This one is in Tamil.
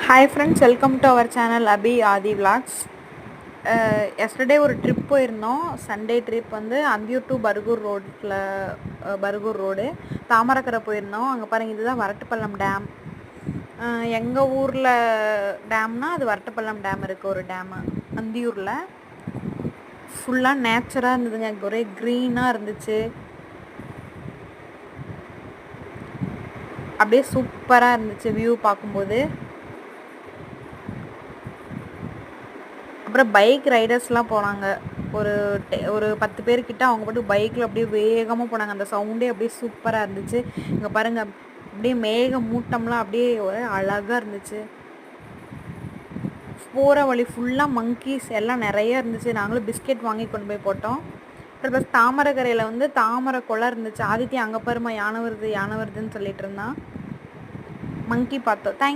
Hi friends, welcome to our channel Abhi Adi Vlogs. Yesterday ஒரு ட்ரிப் போயிருந்தோம். சண்டே ட்ரிப் வந்து அந்தியூர் டு பர்கூர் ரோட்டில் பர்கூர் ரோடு தாமரக்கரை போயிருந்தோம். அங்கே பாருங்கள், இதுதான் வரட்டுப்பள்ளம் டேம். எங்கள் ஊரில் டேம்னா அது வரட்டுப்பள்ளம் டேம் இருக்குது. ஒரு டேமு அந்தியூரில் ஃபுல்லாக நேச்சராக இருந்ததுங்க. ஒரே க்ரீனாக இருந்துச்சு. அப்படியே சூப்பராக இருந்துச்சு வியூ பார்க்கும்போது. அப்புறம் பைக் ரைடர்ஸ்லாம் போனாங்க. ஒரு 10 பேர்கிட்ட அவங்க பாட்டுக்கு பைக்கில் அப்படியே வேகமாக போனாங்க. அந்த சவுண்டே அப்படியே சூப்பராக இருந்துச்சு. இங்கே பாருங்கள், அப்படியே மேக மூட்டம்லாம் அப்படியே ஒரே அழகாக இருந்துச்சு. போகிற வழி ஃபுல்லாக மங்கீஸ் எல்லாம் நிறைய இருந்துச்சு. நாங்களும் பிஸ்கெட் வாங்கி கொண்டு போய் போட்டோம். அப்புறம் ப்ளஸ் தாமரைக்கரையில் வந்து தாமரை குளம் இருந்துச்சு. ஆதித்யா அங்கே பாருமா யானை வருதுன்னு சொல்லிட்டு இருந்தான். மங்கி பார்த்தோம்.